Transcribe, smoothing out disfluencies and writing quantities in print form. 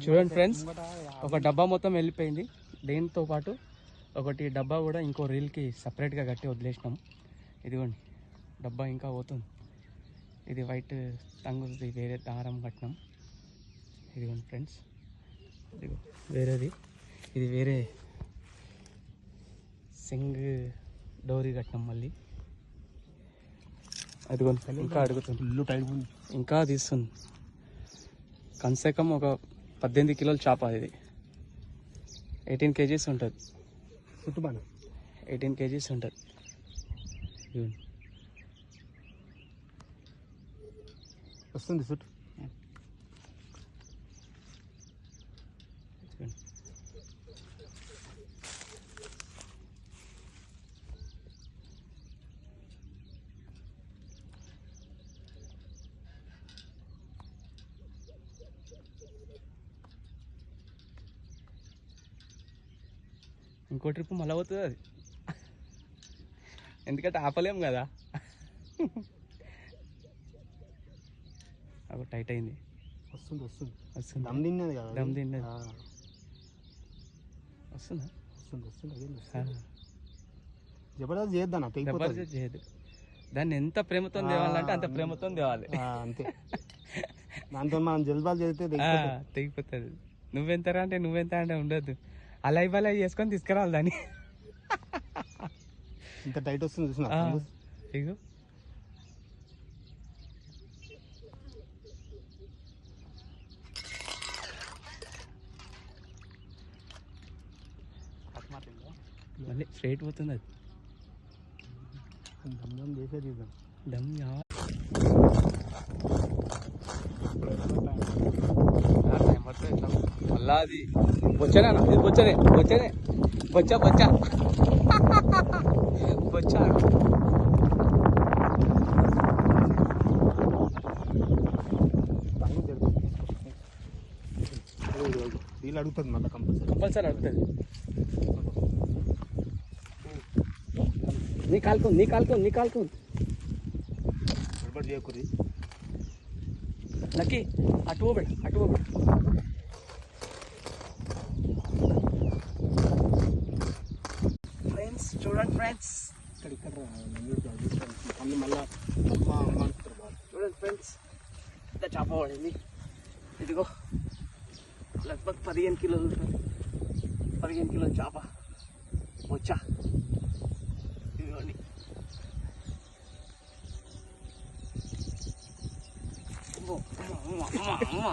చూడండి ఫ్రెండ్స్, ఒక డబ్బా మొత్తం వెళ్ళిపోయింది. దీంతో పాటు ఒకటి డబ్బా కూడా ఇంకో రీల్కి సపరేట్గా కట్టి వదిలేసినాం. ఇదిగోండి డబ్బా ఇంకా పోతుంది. ఇది వైట్ టంగుది వేరే దారం కట్టినాం. ఇదిగోండి ఫ్రెండ్స్, ఇదిగో వేరేది, ఇది వేరే సింగ్ డోరీ కట్టినాం మళ్ళీ. అదిగోండి ఇంకా అడుగుతుంది, ఇంకా తీస్తుంది. కన్సేకం ఒక 18 కిలోల చేప. ఇది 18 kgs ఉంటుంది. 18 kgs ఉంటుంది. వస్తుంది చుట్టూ. ఇంకో ట్రిప్ మళ్ళీ పోతుంది అది, ఎందుకంటే ఆపలేం కదా. అవి టైట్ అయింది. వస్తుంది వస్తుంది వస్తుంది. దమ్ తిన్నది కదా, దమ్ తిన్నది. వస్తుందా? వస్తుంది వస్తుంది. జబర్దస్త్ చేద్దాం, జబర్దస్త్ చేయదు. దాన్ని ఎంత ప్రేమతో తేవాలంటే అంత ప్రేమతో తేవాలి, అంతే. దాంతో మనం జల్బాలు చేస్తే తెగిపోతుంది. నువ్వెంతరా అంటే నువ్వెంత అంటే ఉండదు, అలా ఇవ్వాలి చేసుకొని తీసుకురావాలి దాన్ని. ఇంత టైట్ వస్తుంది చూసిన. ఇగో మళ్ళీ స్ట్రైట్ పోతుంది అది. దమ్ దమ్ చేసేది దమ్ మళ్ళా అది బొచ్చనే అన్న, ఇది బొచ్చనే బొచ్చనే బొచ్చ బొచ్చ బొచ్చ. వీళ్ళు అడుగుతుంది మళ్ళీ, కంపల్సరీ అడుగుతుంది. నీ కాలుతుంది, నీ కాలుతుంది, నీ కాలుతుంది. గడబడి చేయకూడదు. లక్కీ అటు పోబెడు, అటు పోబెడు. ఫ్రెండ్స్ చూడండి ఫ్రెండ్స్, ఇక్కడ మళ్ళీ చూడండి ఫ్రెండ్స్, ఇంత చేప పడింది. ఇదిగో లగ్భగ్ 15 కిలోలు ఉంటుంది. 15 కిలోల చేప వచ్చా. ఇదిగోండి అమ్మ అమ్మ అమ్మ అమ్మ.